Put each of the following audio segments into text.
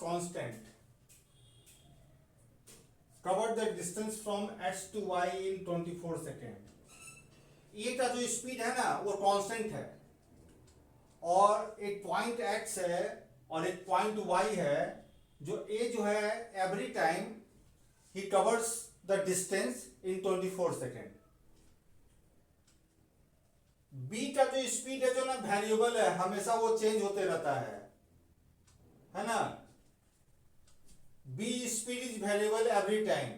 constant covered the distance from x to y in 24 सेकेंड। A का जो speed है ना वो कांस्टेंट है, और एक पॉइंट x है और एक पॉइंट y है। जो ए जो है एवरी टाइम ही covers the distance in 24 second. B का जो स्पीड है जो ना वेरिएबल है, हमेशा वो चेंज होते रहता है ना। B speed is variable every time,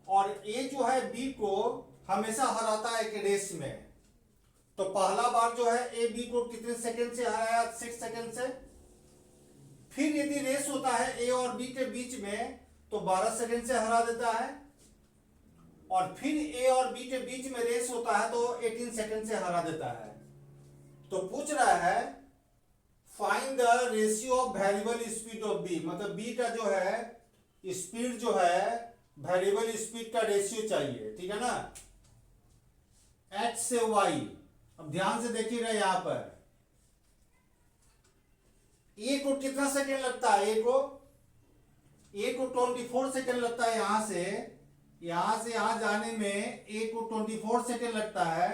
और ए जो है बी को हमेशा हराता है एक रेस में। तो पहला बार जो है ए बी को कितने सेकंड से हराया? 6 सेकंड से। फिर यदि रेस होता है ए और बी के बीच में तो 12 सेकंड से हरा देता है, और फिर ए और बी के बीच में रेस होता है तो 18 सेकंड से हरा देता है। तो पूछ रहा है find the ratio of variable speed of B, मतलब बी का जो है स्पीड जो है वेरिएबल स्पीड का रेशियो चाहिए, ठीक है ना, एक्स से वाई। अब ध्यान से देखिएगा यहां पर ए को कितना सेकंड लगता है? ए को 24 सेकंड लगता है। यहां से यहां जाने में ए को 24 सेकंड लगता है,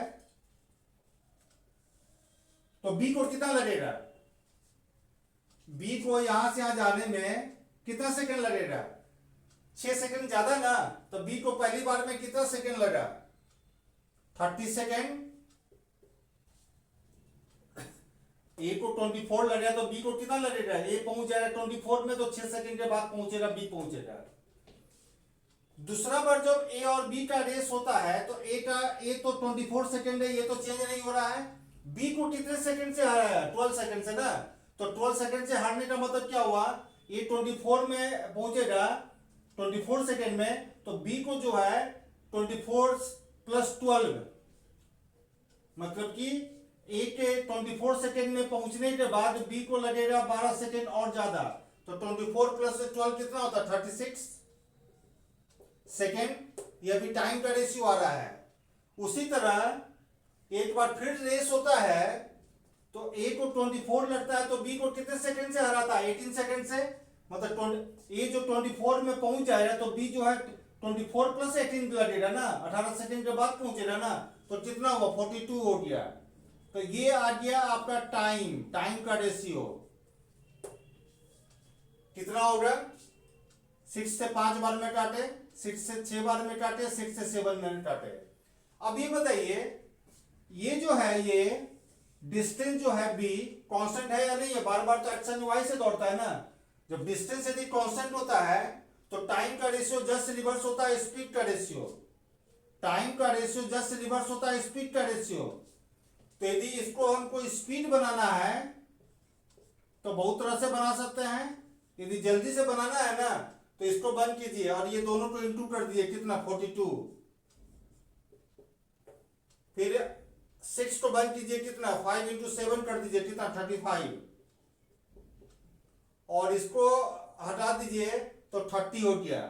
तो बी को कितना लगेगा? बी को यहां से यहां जाने में कितना सेकंड लगेगा? 6 सेकंड ज्यादा ना। तो बी को पहली बार में कितना सेकंड लगा? 30 सेकंड। ए को 24 लगेगा तो बी को कितना लगेगा? ए पहुंच जाएगा 24 में, तो 6 सेकंड के बाद पहुंचेगा बी पहुंचेगा। दूसरा बार जब ए और बी का रेस होता है तो ए तो 24 सेकंड है, ये तो चेंज नहीं हो रहा है। बी को कितने सेकंड से हराया? 12 सेकंड से ना। तो 12 सेकंड से हारने का मतलब क्या हुआ? ए 24 में पहुंचेगा 24 सेकंड में, तो बी को जो है 24 प्लस 12, मतलब कि ए के 24 सेकंड में पहुंचने के बाद बी को लगेगा 12 सेकंड और ज्यादा। तो 24 प्लस 12 कितना होता है? 36 सेकंड। ये भी टाइम का रेशियो आ रहा है। उसी तरह एक बार फिर रेस होता है तो ए को 24 लगता है, तो बी को कितने सेकंड से हराता है? 18 सेकंड से। मतलब ए जो 24 में पहुंच जाएगा तो बी जो है 24 प्लस 18 लगेगा ना, 18 सेकंड के बाद पहुंचेगा ना। तो कितना हुआ? 42 हो गया। तो ये आ गया आपका टाइम का रेशियो। कितना होगा? 6 से 5 बार में काटे, 6 से 6 बार में काटे, 6 से 7 में काटे। अब ये बताइए ये जो है ये डिस्टेंस जो है बी कांस्टेंट है या नहीं है? बार बार तो एक्स एंड वाई से दौड़ता है ना। जब डिस्टेंस यदि कांस्टेंट होता है तो टाइम का रेशियो जस्ट रिवर्स होता है स्पीड का रेशियो। टाइम का रेशियो जस्ट रिवर्स होता है स्पीड का रेशियो। तो यदि इसको हमको स्पीड बनाना है तो बहुत तरह से बना सकते हैं। यदि जल्दी से बनाना है ना तो इसको बंद कीजिए और ये दोनों को इंटू कर दिए, कितना? 42। फिर 6 को बंद कीजिए, कितना? 5 इंटू 7 कर दीजिए, कितना? 35। और इसको हटा दीजिए तो 30 हो गया।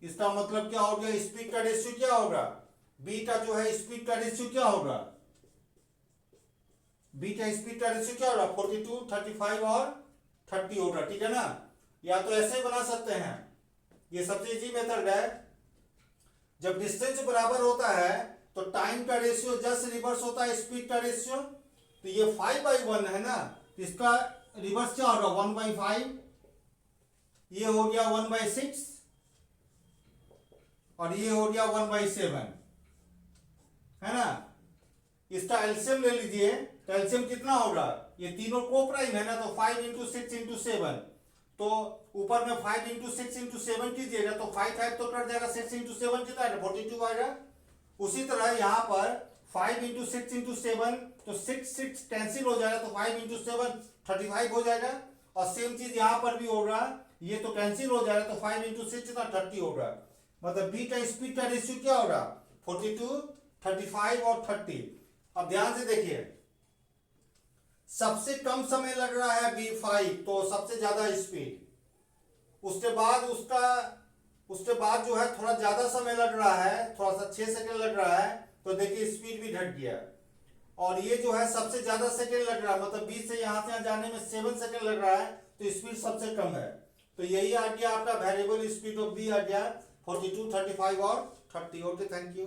इसका मतलब क्या हो गया? स्पीड का रेशियो क्या होगा? बी का जो है स्पीड का रेशियो क्या होगा? बी का स्पीड का रेशियो क्या होगा? 42, 35 और 30 होगा, ठीक है ना। या तो ऐसे बना सकते हैं, ये सबसे इजी मेथड है। जब डिस्टेंस बराबर होता है तो टाइम का रेशियो जस्ट रिवर्स होता है स्पीड का रेशियो। तो ये 5/1 है ना, इसका रिवर्स क्या होगा? 1/5। ये हो गया 1/6 और ये हो गया 1/7, है ना। इसका एलसीएम ले लीजिए, तो एलसीएम कितना होगा? ये तीनों को प्राइम है ना, तो 5 इंटू 6 इंटू 7। तो ऊपर में 5 इंटू 6 इंटू 7 कीजिएगा तो 5 तो कट जाएगा, 6 इंटू 7 कितना है? 42 आएगा। उसी तरह यहां पर 5 इंटू 6 इंटू 7, तो 6 कैंसिल हो जाएगा, तो 5 इंटू 7 35 हो जाएगा। और सेम चीज यहां पर भी होगा, ये तो कैंसिल हो जाएगा, तो 5 इंटू 6 कितना? 30 होगा। मतलब बी का स्पीड का रेशियो क्या होगा? 42, 35 और 30। अब ध्यान से देखिए, सबसे कम समय लग रहा है B5, तो सबसे ज्यादा स्पीड। उसके बाद जो है थोड़ा ज्यादा समय लग रहा है, थोड़ा सा 6 सेकंड लग रहा है, तो देखिए स्पीड भी घट गया। और ये जो है सबसे ज्यादा सेकंड लग रहा है, मतलब 20 से यहां जाने में 7 सेकंड लग रहा है, तो स्पीड सबसे कम है, तो यही आ गया आपका वेरिएबल स्पीड ऑफ बी आ गया 42, 35 और 30। Okay, thank you.